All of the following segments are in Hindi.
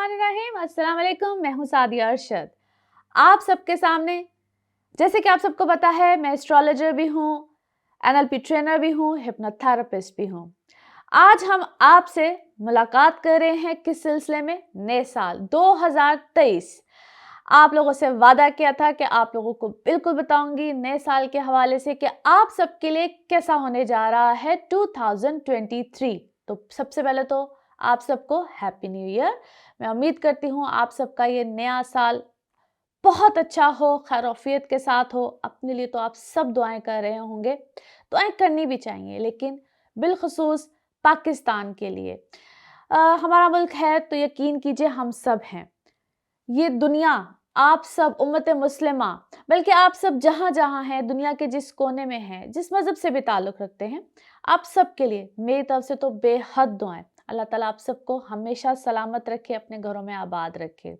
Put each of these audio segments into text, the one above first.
बिस्मिल्लाहिर्रहमानिर्रहीम। अस्सलाम वालेकुम। मैं हूँ सादिया अरशद। आप सबके सामने, जैसे कि आप सबको पता है, मैं एस्ट्रोलॉजर भी हूँ, एनएलपी ट्रेनर भी हूँ, हिप्नोथेरेपिस्ट भी हूँ। आज हम आपसे मुलाकात कर रहे हैं किस सिलसिले में? नए साल 2023। आप लोगों से वादा किया था कि आप लोगों को बिल्कुल बताऊंगी नए साल के हवाले से कि आप सबके लिए कैसा होने जा रहा है 2023। तो सबसे पहले तो आप सबको हैप्पी न्यू ईयर। मैं उम्मीद करती हूँ आप सबका ये नया साल बहुत अच्छा हो, खैरोफियत के साथ हो। अपने लिए तो आप सब दुआएं कर रहे होंगे, दुआएं करनी भी चाहिए, लेकिन बिलखुसूस पाकिस्तान के लिए। हमारा मुल्क है तो यकीन कीजिए हम सब हैं। ये दुनिया, आप सब उम्मत मुस्लिमा, बल्कि आप सब जहाँ जहाँ हैं, दुनिया के जिस कोने में हैं, जिस मज़हब से भी ताल्लुक़ रखते हैं, आप सब के लिए मेरी तरफ से तो बेहद दुआएं। अल्लाह ताला आप सबको हमेशा सलामत रखे, अपने घरों में आबाद रखे।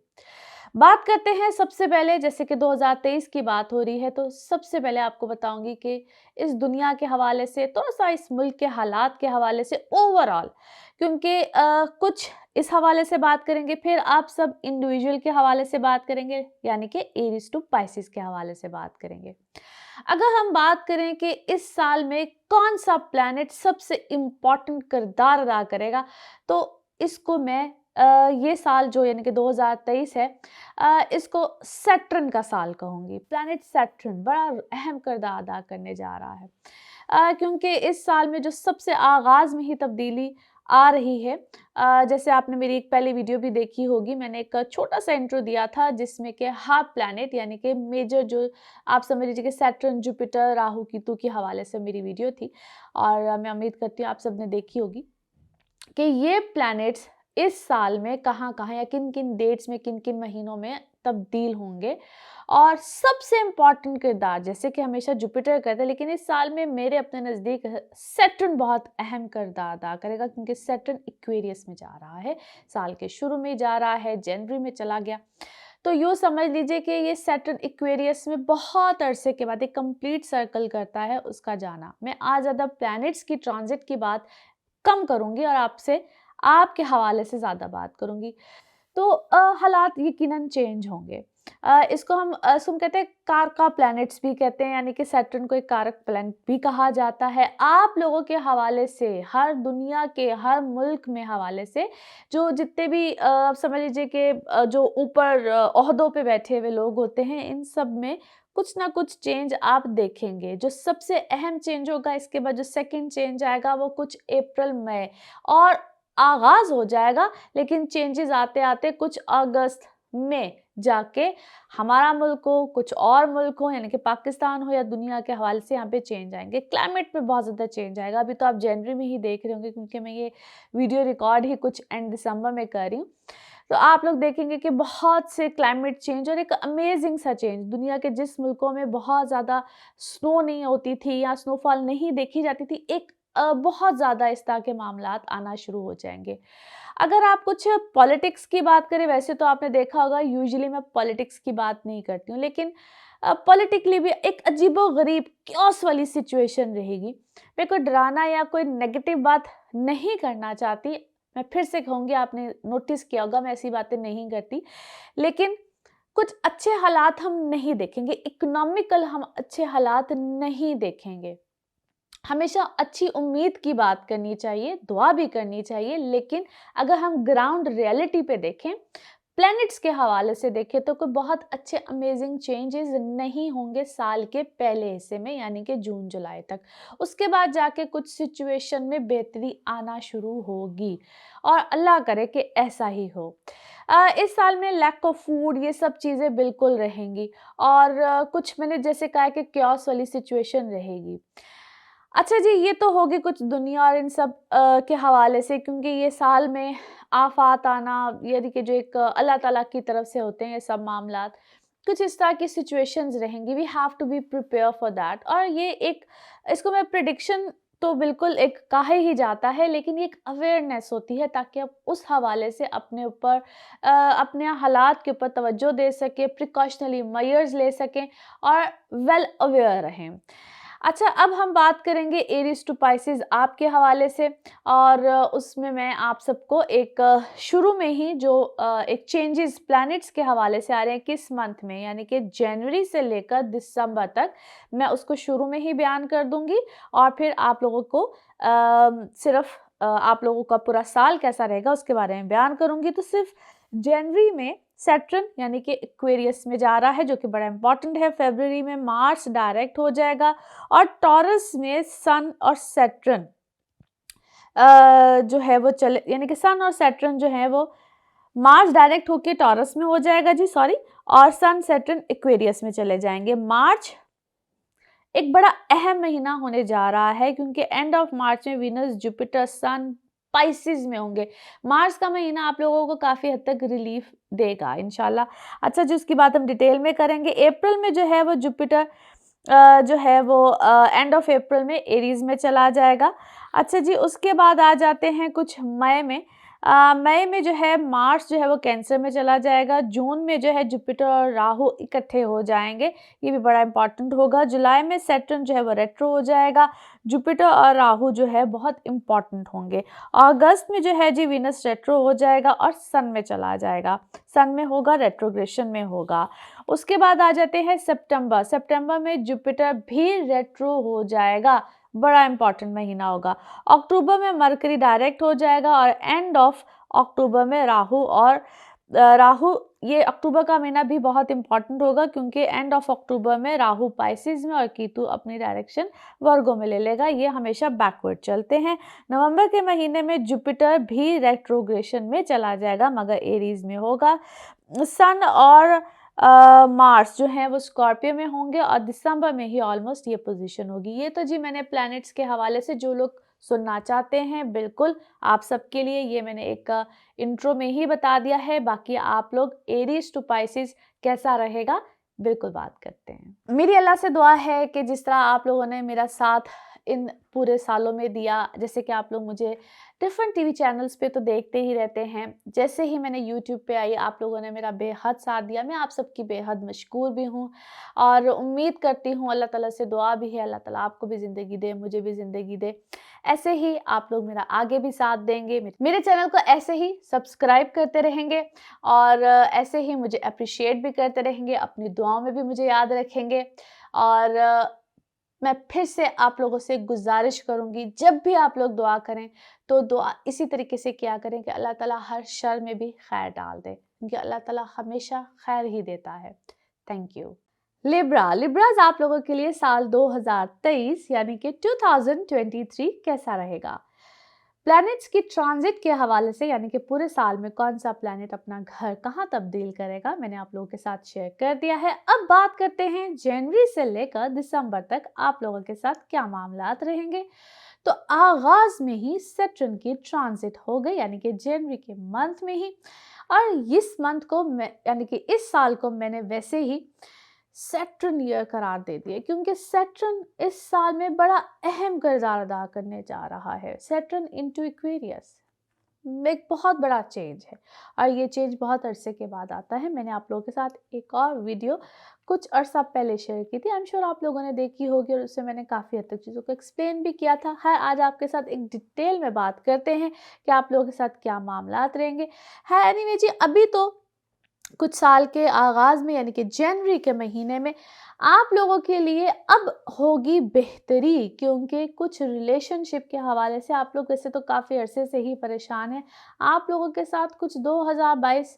बात करते हैं सबसे पहले, जैसे कि 2023 की बात हो रही है, तो सबसे पहले आपको बताऊंगी कि इस दुनिया के हवाले से, थोड़ा सा इस मुल्क के हालात के हवाले से ओवरऑल, क्योंकि कुछ इस हवाले से बात करेंगे, फिर आप सब इंडिविजुअल के हवाले से बात करेंगे, यानी कि एरीज टू पाइसिस के हवाले से बात करेंगे। अगर हम बात करें कि इस साल में कौन सा प्लैनेट सबसे इम्पॉर्टेंट किरदार अदा करेगा, तो इसको मैं ये साल जो यानी कि 2023 है, इसको सैटर्न का साल कहूँगी। प्लैनेट सैटर्न बड़ा अहम किरदार अदा करने जा रहा है, क्योंकि इस साल में जो सबसे आगाज़ में ही तब्दीली आ रही है। जैसे आपने मेरी एक पहली वीडियो भी देखी होगी, मैंने एक छोटा सा इंट्रो दिया था जिसमें कि हाफ प्लैनेट यानी कि मेजर, जो आप समझ लीजिए कि सैटर्न, जुपिटर, राहु, केतु के हवाले से मेरी वीडियो थी, और मैं उम्मीद करती हूँ आप सबने देखी होगी कि ये प्लैनेट्स इस साल में कहाँ कहाँ या किन किन डेट्स में, किन किन महीनों में तब्दील होंगे। और सबसे इम्पॉर्टेंट किरदार, जैसे कि हमेशा जुपिटर करते हैं, लेकिन इस साल में मेरे अपने नज़दीक सैटर्न बहुत अहम किरदार अदा करेगा, क्योंकि सैटर्न इक्वेरियस में जा रहा है, साल के शुरू में जा रहा है, जनवरी में चला गया। तो यूँ समझ लीजिए कि ये सैटर्न इक्वेरियस में बहुत अरसे के बाद एक कंप्लीट सर्कल करता है उसका जाना। मैं आज ज़्यादा प्लैनेट्स की ट्रांजिट की बात कम करूंगी और आपसे आपके हवाले से ज़्यादा बात करूंगी। तो हालात यकीनन चेंज होंगे। इसको हम कहते हैं कारका प्लैनेट्स भी कहते हैं, यानी कि सैटर्न को एक कारक प्लैनेट भी कहा जाता है। आप लोगों के हवाले से, हर दुनिया के हर मुल्क में हवाले से, जो जितने भी आप समझ लीजिए कि जो ऊपर ओहदों पे बैठे हुए लोग होते हैं, इन सब में कुछ ना कुछ चेंज आप देखेंगे। जो सबसे अहम चेंज होगा, इसके बाद जो सेकंड चेंज आएगा, वो कुछ अप्रैल मई और आगाज हो जाएगा, लेकिन चेंजेस आते आते कुछ अगस्त में जाके हमारा मुल्क हो, कुछ और मुल्क हो, यानी कि पाकिस्तान हो या दुनिया के हवाले से, यहाँ पे चेंज आएंगे। क्लाइमेट में बहुत ज़्यादा चेंज आएगा। अभी तो आप जनवरी में ही देख रहे होंगे, क्योंकि मैं ये वीडियो रिकॉर्ड ही कुछ एंड दिसंबर में कर रही हूँ। तो आप लोग देखेंगे कि बहुत से क्लाइमेट चेंज और एक अमेजिंग सा चेंज। दुनिया के जिस मुल्कों में बहुत ज़्यादा स्नो नहीं होती थी या स्नोफॉल नहीं देखी जाती थी, एक बहुत ज़्यादा इस तरह के मामलात आना शुरू हो जाएंगे। अगर आप कुछ पॉलिटिक्स की बात करें, वैसे तो आपने देखा होगा यूजुअली मैं पॉलिटिक्स की बात नहीं करती हूँ, लेकिन पॉलिटिकली भी एक अजीबो-गरीब क्योस वाली सिचुएशन रहेगी। मैं कोई डराना या कोई नेगेटिव बात नहीं करना चाहती। मैं फिर से कहूँगी, आपने नोटिस किया होगा मैं ऐसी बातें नहीं करती, लेकिन कुछ अच्छे हालात हम नहीं देखेंगे, इकोनॉमिकल हम अच्छे हालात नहीं देखेंगे। हमेशा अच्छी उम्मीद की बात करनी चाहिए, दुआ भी करनी चाहिए, लेकिन अगर हम ग्राउंड रियलिटी पे देखें, प्लैनेट्स के हवाले से देखें, तो कोई बहुत अच्छे अमेजिंग चेंजेस नहीं होंगे साल के पहले हिस्से में, यानी कि जून जुलाई तक। उसके बाद जाके कुछ सिचुएशन में बेहतरी आना शुरू होगी, और अल्लाह करे कि ऐसा ही हो। इस साल में लैक ऑफ फूड, ये सब चीज़ें बिल्कुल रहेंगी, और कुछ मैंने जैसे कहा कि क्योस वाली सिचुएशन रहेगी। अच्छा जी, ये तो होगी कुछ दुनिया और इन सब के हवाले से, क्योंकि ये साल में आफात आना, यानी कि जो एक अल्लाह ताला की तरफ से होते हैं ये सब मामलात, कुछ इस तरह की सिचुएशंस रहेंगी। We have to be prepare for that. और ये एक, इसको मैं प्रिडिक्शन तो बिल्कुल एक कहा ही जाता है, लेकिन ये एक अवेयरनेस होती है, ताकि आप उस हवाले से अपने ऊपर अपने हालात के ऊपर तवज्जो दे सकें, प्रिकॉशनरी मेजर्स ले सकें और वेल अवेयर रहें। अच्छा, अब हम बात करेंगे एरीज टू पाइसेस आपके हवाले से, और उसमें मैं आप सबको एक शुरू में ही जो एक चेंजेस प्लैनेट्स के हवाले से आ रहे हैं किस मंथ में, यानी कि जनवरी से लेकर दिसंबर तक, मैं उसको शुरू में ही बयान कर दूंगी। और फिर आप लोगों को सिर्फ आप लोगों का पूरा साल कैसा रहेगा उसके बारे में बयान करूंगी। तो सिर्फ जनवरी में सैटर्न यानी कि एक्वेरियस में जा रहा है, जो कि बड़ा इंपॉर्टेंट है। फरवरी में मार्स डायरेक्ट हो जाएगा, और टॉरस में सन और सैटर्न जो है वो चले, यानी कि सन और सैटर्न जो है वो मार्स डायरेक्ट होके टॉरस में हो जाएगा जी, सॉरी, और सन सैटर्न एक्वेरियस में चले जाएंगे। मार्च एक बड़ा अहम महीना होने जा रहा है, क्योंकि एंड ऑफ मार्च में वीनस, जुपिटर, सन पाइसिस में होंगे। मार्च का महीना आप लोगों को काफ़ी हद तक रिलीफ देगा इंशाल्लाह। अच्छा जी, उसकी बात हम डिटेल में करेंगे। अप्रैल में जो है वो जुपिटर जो है वो एंड ऑफ अप्रैल में एरीज में चला जाएगा। अच्छा जी, उसके बाद आ जाते हैं कुछ मई में। मई में जो है मार्स जो है वो कैंसर में चला जाएगा। जून में जो है जुपिटर और राहु इकट्ठे हो जाएंगे, ये भी बड़ा इंपॉर्टेंट होगा। जुलाई में सैटर्न जो है वो रेट्रो हो जाएगा। जुपिटर और राहु जो है बहुत इंपॉर्टेंट होंगे। अगस्त में जो है जी वीनस रेट्रो हो जाएगा और सन में चला जाएगा, सन में होगा, रेट्रोग्रेशन में होगा। उसके बाद आ जाते हैं सितंबर। सितंबर में जुपिटर भी रेट्रो हो जाएगा, बड़ा इंपॉर्टेंट महीना होगा। अक्टूबर में मरकरी डायरेक्ट हो जाएगा, और एंड ऑफ अक्टूबर में राहु और राहु, ये अक्टूबर का महीना भी बहुत इंपॉर्टेंट होगा, क्योंकि एंड ऑफ अक्टूबर में राहु पाइसिस में और केतु अपनी डायरेक्शन वर्गो में ले लेगा। ये हमेशा बैकवर्ड चलते हैं। नवंबर के महीने में जुपिटर भी रेट्रोग्रेशन में चला जाएगा, मगर एरीज में होगा। सन और मार्स जो है वो स्कॉर्पियो में होंगे, और दिसंबर में ही ऑलमोस्ट ये पोजीशन होगी। ये तो जी मैंने प्लैनेट्स के हवाले से, जो लोग सुनना चाहते हैं बिल्कुल आप सबके लिए ये मैंने एक इंट्रो में ही बता दिया है। बाकी आप लोग एरीज टू पाइसेस कैसा रहेगा बिल्कुल बात करते हैं। मेरी अल्लाह से दुआ है कि जिस तरह आप लोगों ने मेरा साथ इन पूरे सालों में दिया, जैसे कि आप लोग मुझे डिफरेंट टीवी चैनल्स पे तो देखते ही रहते हैं, जैसे ही मैंने यूट्यूब पे आई आप लोगों ने मेरा बेहद साथ दिया। मैं आप सबकी बेहद मशकूर भी हूँ, और उम्मीद करती हूँ, अल्लाह ताला से दुआ भी है, अल्लाह ताला आपको भी ज़िंदगी दे, मुझे भी ज़िंदगी दे। ऐसे ही आप लोग मेरा आगे भी साथ देंगे, मेरे चैनल को ऐसे ही सब्सक्राइब करते रहेंगे, और ऐसे ही मुझे अप्रिशिएट भी करते रहेंगे, अपनी दुआओं में भी मुझे याद रखेंगे। और मैं फिर से आप लोगों से गुजारिश करूंगी, जब भी आप लोग दुआ करें तो दुआ इसी तरीके से किया करें कि अल्लाह ताला हर शर में भी खैर डाल दे, क्योंकि अल्लाह ताला हमेशा खैर ही देता है। Thank you. लिब्राज आप लोगों के लिए साल 2023 यानी कि 2023 कैसा रहेगा? प्लैनेट्स की ट्रांजिट के हवाले से, यानी कि पूरे साल में कौन सा प्लैनेट अपना घर कहाँ तब्दील करेगा, मैंने आप लोगों के साथ शेयर कर दिया है। अब बात करते हैं जनवरी से लेकर दिसंबर तक आप लोगों के साथ क्या मामलात रहेंगे। तो आगाज में ही सैटर्न की ट्रांजिट हो गई, यानी कि जनवरी के मंथ में ही। और इस मंथ को यानी कि इस साल को मैंने वैसे ही सैटर्न ईयर करार दे दिया, क्योंकि सैटर्न इस साल में बड़ा अहम किरदार अदा करने जा रहा है। सैटर्न इनटू एक्वेरियस एक बहुत बड़ा चेंज है, और ये चेंज बहुत अरसे के बाद आता है। मैंने आप लोगों के साथ एक और वीडियो कुछ अरसा पहले शेयर की थी, आई एम श्योर आप लोगों ने देखी होगी, और उससे मैंने काफ़ी हद तक चीज़ों को एक्सप्लेन भी किया था। है आज आपके साथ एक डिटेल में बात करते हैं कि आप लोगों के साथ क्या मामलात रहेंगे। है एनीवे जी, अभी तो कुछ साल के आगाज़ में, यानी कि जनवरी के महीने में आप लोगों के लिए अब होगी बेहतरी, क्योंकि कुछ रिलेशनशिप के हवाले से आप लोग वैसे तो काफ़ी अरसे से ही परेशान हैं। आप लोगों के साथ कुछ 2022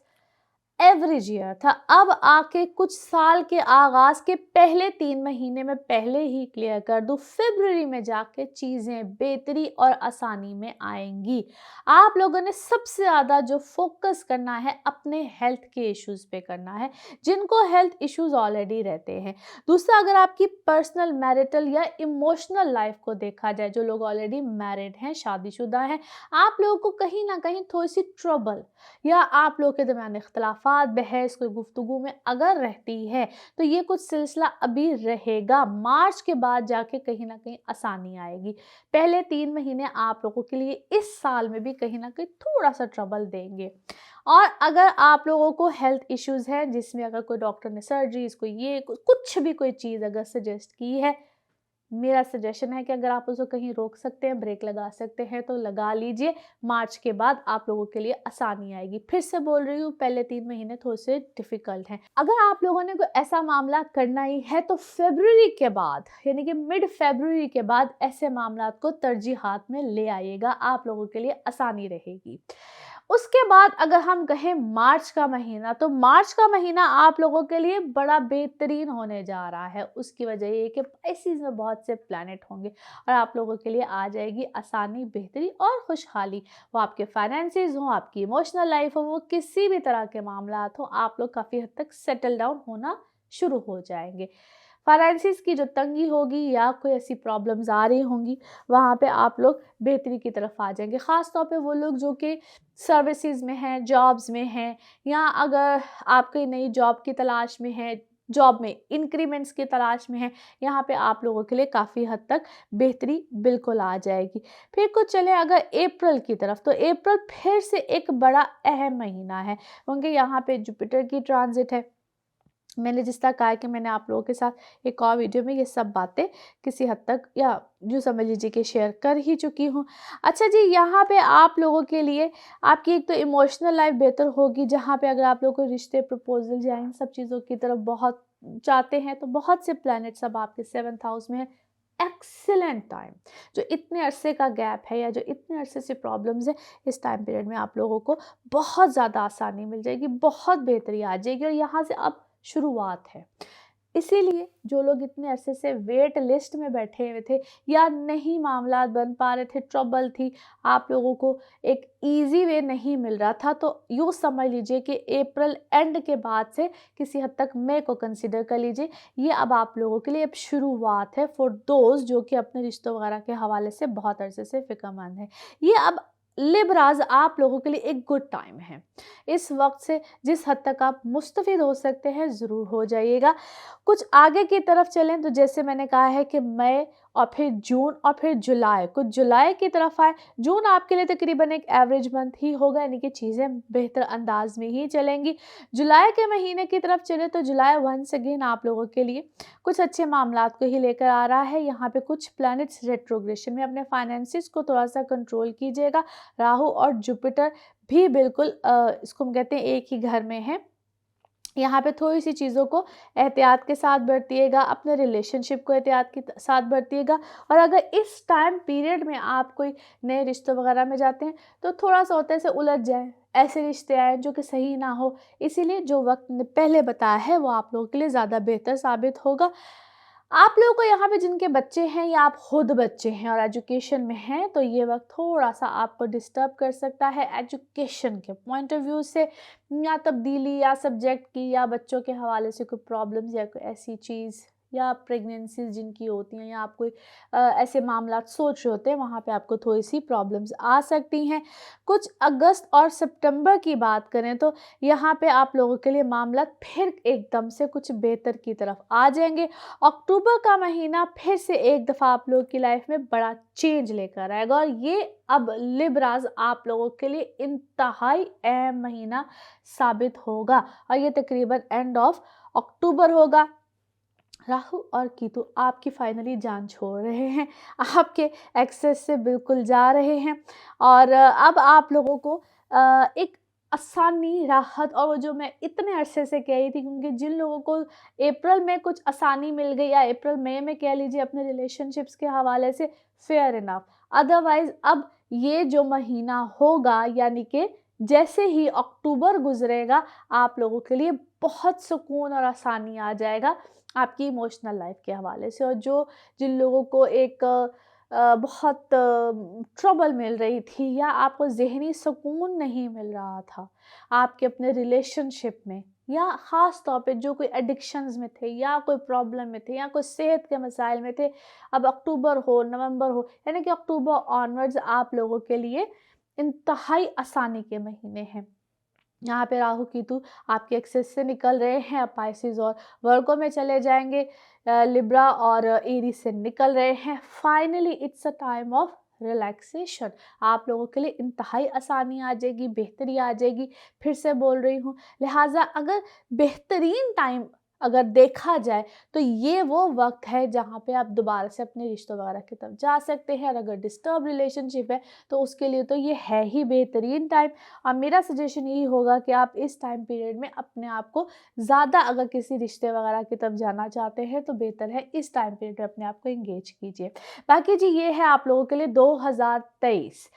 एवरेज ईयर था, अब आके कुछ साल के आगाज के पहले 3 महीने में पहले ही क्लियर कर दूं, फरवरी में जाके चीजें बेहतरी और आसानी में आएंगी। आप लोगों ने सबसे ज्यादा जो फोकस करना है अपने हेल्थ के इश्यूज पे करना है, जिनको हेल्थ इश्यूज ऑलरेडी रहते हैं। दूसरा, अगर आपकी पर्सनल, मैरिटल या इमोशनल लाइफ को देखा जाए, जो लोग ऑलरेडी मैरिड हैं, शादीशुदा हैं, आप लोगों को कहीं ना कहीं थोड़ी सी ट्रबल या आप लोगों के दरमियान इख्तलाफात, बहस, कोई गुफ्तगू में अगर रहती है, तो ये कुछ सिलसिला अभी रहेगा। मार्च के बाद जाके कहीं ना कहीं आसानी आएगी। पहले 3 महीने आप लोगों के लिए इस साल में भी कहीं ना कहीं थोड़ा सा ट्रबल देंगे। और अगर आप लोगों को हेल्थ इश्यूज हैं, जिसमें अगर कोई डॉक्टर ने सर्जरीज, कोई ये कुछ भी कोई चीज़ अगर सजेस्ट की है, मेरा सजेशन है कि अगर आप उसको कहीं रोक सकते हैं, ब्रेक लगा सकते हैं तो लगा लीजिए। मार्च के बाद आप लोगों के लिए आसानी आएगी। फिर से बोल रही हूँ, पहले 3 महीने थोड़े से डिफ़िकल्ट हैं। अगर आप लोगों ने कोई ऐसा मामला करना ही है तो फ़रवरी के बाद, यानी कि मिड फ़रवरी के बाद ऐसे मामलात को तरजीहात में ले आइएगा, आप लोगों के लिए आसानी रहेगी। उसके बाद अगर हम कहें मार्च का महीना, तो मार्च का महीना आप लोगों के लिए बड़ा बेहतरीन होने जा रहा है। उसकी वजह ये है कि पाइसेस में बहुत से प्लैनेट होंगे और आप लोगों के लिए आ जाएगी आसानी, बेहतरी और खुशहाली। वो आपके फाइनेंसेस हों, आपकी इमोशनल लाइफ हो, वो किसी भी तरह के मामलात हों, आप लोग काफ़ी हद तक सेटल डाउन होना शुरू हो जाएंगे। फाइनेंसिस की जो तंगी होगी या कोई ऐसी प्रॉब्लम्स आ रही होंगी, वहाँ पे आप लोग बेहतरी की तरफ आ जाएंगे। ख़ास तौर पे वो लोग जो कि सर्विसेज में हैं, जॉब्स में हैं, या अगर आप कोई नई जॉब की तलाश में हैं, जॉब में इंक्रीमेंट्स की तलाश में हैं, यहाँ पे आप लोगों के लिए काफ़ी हद तक बेहतरी बिल्कुल आ जाएगी। फिर कुछ चले अगर अप्रैल की तरफ, तो अप्रैल फिर से एक बड़ा अहम महीना है, क्योंकि यहाँ पे जुपिटर की ट्रांजिट है। मैंने जिस तरह कहा है कि मैंने आप लोगों के साथ एक और वीडियो में ये सब बातें किसी हद तक, या यूँ समझ लीजिए कि शेयर कर ही चुकी हूँ। अच्छा जी, यहाँ पे आप लोगों के लिए आपकी एक तो इमोशनल लाइफ बेहतर होगी, जहाँ पे अगर आप लोगों को रिश्ते, प्रपोजल या इन सब चीज़ों की तरफ बहुत चाहते हैं, तो बहुत से प्लैनेट्स अब आपके 7th हाउस में है। Excellent time. जो इतने अरसे का गैप है या जो इतने अरसे से प्रॉब्लम्स है, इस टाइम पीरियड में आप लोगों को बहुत ज़्यादा आसानी मिल जाएगी, बहुत बेहतरी आ जाएगी और यहाँ से अब शुरुआत है। इसीलिए जो लोग इतने अरसे से वेट लिस्ट में बैठे हुए थे या नहीं मामला बन पा रहे थे, ट्रबल थी, आप लोगों को एक इजी वे नहीं मिल रहा था, तो यूँ समझ लीजिए कि अप्रैल एंड के बाद से किसी हद तक मई को कंसीडर कर लीजिए, ये अब आप लोगों के लिए अब शुरुआत है फॉर दोज जो कि अपने रिश्तों वगैरह के हवाले से बहुत अरसे से फिक्रमंद है। ये अब लिब्राज आप लोगों के लिए एक गुड टाइम है। इस वक्त से जिस हद तक आप मुस्तफ़िद हो सकते हैं, ज़रूर हो जाइएगा। कुछ आगे की तरफ चलें तो जैसे मैंने कहा है कि मई और फिर जून और फिर जुलाई, कुछ जुलाई की तरफ आए। जून आपके लिए तकरीबन एक एवरेज मंथ ही होगा, यानी कि चीज़ें बेहतर अंदाज में ही चलेंगी। जुलाई के महीने की तरफ चले तो जुलाई वंस अगेन आप लोगों के लिए कुछ अच्छे मामलात को ही लेकर आ रहा है। यहाँ पे कुछ प्लैनेट्स रेट्रोग्रेशन में, अपने फाइनेंसिस को थोड़ा सा कंट्रोल कीजिएगा। राहु और जुपिटर भी बिल्कुल इसको हम कहते हैं एक ही घर में है। यहाँ पे थोड़ी सी चीज़ों को एहतियात के साथ बरतिएगा, अपने रिलेशनशिप को एहतियात के साथ बरतिएगा। और अगर इस टाइम पीरियड में आप कोई नए रिश्तों वगैरह में जाते हैं तो थोड़ा सा होता है से उलझ जाए, ऐसे रिश्ते आए जो कि सही ना हो। इसीलिए जो वक्त ने पहले बताया है वो आप लोगों के लिए ज़्यादा बेहतर साबित होगा। आप लोगों को यहाँ पे जिनके बच्चे हैं या आप खुद बच्चे हैं और एजुकेशन में हैं, तो ये वक्त थोड़ा सा आपको डिस्टर्ब कर सकता है एजुकेशन के पॉइंट ऑफ व्यू से, या तब्दीली या सब्जेक्ट की, या बच्चों के हवाले से कोई प्रॉब्लम्स या कोई ऐसी चीज़, या प्रेगनेंसीज जिनकी होती हैं, या आप कोई ऐसे मामला सोच रहे होते हैं, वहाँ पे आपको थोड़ी सी प्रॉब्लम्स आ सकती हैं। कुछ अगस्त और सितंबर की बात करें तो यहाँ पे आप लोगों के लिए मामला फिर एकदम से कुछ बेहतर की तरफ आ जाएंगे। अक्टूबर का महीना फिर से एक दफ़ा आप लोगों की लाइफ में बड़ा चेंज लेकर आएगा और ये अब लिब्राज आप लोगों के लिए इंतहाई अहम महीना साबित होगा और ये तकरीबन एंड ऑफ अक्टूबर होगा। राहु और केतु आपकी फाइनली जान छोड़ रहे हैं, आपके एक्सेस से बिल्कुल जा रहे हैं और अब आप लोगों को एक आसानी, राहत, और वो जो मैं इतने अरसे से कह रही थी, क्योंकि जिन लोगों को अप्रैल में कुछ आसानी मिल गई या अप्रैल मई में कह लीजिए अपने रिलेशनशिप्स के हवाले से, फेयर इनफ। अदरवाइज अब ये जो महीना होगा, यानी कि जैसे ही अक्टूबर गुजरेगा, आप लोगों के लिए बहुत सुकून और आसानी आ जाएगा आपकी इमोशनल लाइफ के हवाले से। और जिन लोगों को एक बहुत ट्रबल मिल रही थी या आपको ज़हनी सुकून नहीं मिल रहा था आपके अपने रिलेशनशिप में, या ख़ास तौर पे जो कोई एडिक्शंस में थे या कोई प्रॉब्लम में थे या कोई सेहत के मसाइल में थे, अब अक्टूबर हो, नवंबर हो, यानी कि अक्टूबर ऑनवर्ड्स आप लोगों के लिए इंतहाई आसानी के महीने हैं। यहाँ पे राहु केतु आपके एक्सेस से निकल रहे हैं, अब पाइसेस और वर्गो में चले जाएंगे, लिब्रा और एरीज से निकल रहे हैं। Finally it's a time of relaxation. आप लोगों के लिए इंतहाई आसानी आ जाएगी, बेहतरी आ जाएगी। फिर से बोल रही हूँ, लिहाजा अगर बेहतरीन टाइम अगर देखा जाए तो ये वो वक्त है जहाँ पे आप दोबारा से अपने रिश्तों वगैरह की तरफ जा सकते हैं। और अगर डिस्टर्ब रिलेशनशिप है तो उसके लिए तो ये है ही बेहतरीन टाइम। और मेरा सजेशन यही होगा कि आप इस टाइम पीरियड में अपने आप को ज़्यादा, अगर किसी रिश्ते वगैरह की तरफ जाना चाहते हैं तो बेहतर है इस टाइम पीरियड में अपने आप को एंगेज कीजिए। बाकी जी ये है आप लोगों के लिए 2023।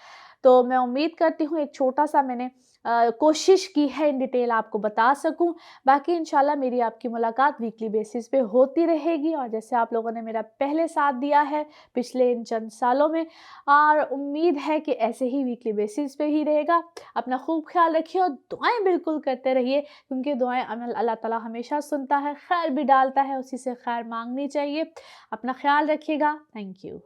तो मैं उम्मीद करती हूँ एक छोटा सा मैंने कोशिश की है इन डिटेल आपको बता सकूं। बाकी इंशाल्लाह मेरी आपकी मुलाकात वीकली बेसिस पे होती रहेगी, और जैसे आप लोगों ने मेरा पहले साथ दिया है पिछले इन चंद सालों में, और उम्मीद है कि ऐसे ही वीकली बेसिस पे ही रहेगा। अपना खूब ख्याल रखिए और दुआएं बिल्कुल करते रहिए, क्योंकि दुआएं अल्लाह ताला हमेशा सुनता है, खैर भी डालता है, उसी से खैर मांगनी चाहिए। अपना ख्याल रखिएगा। Thank you.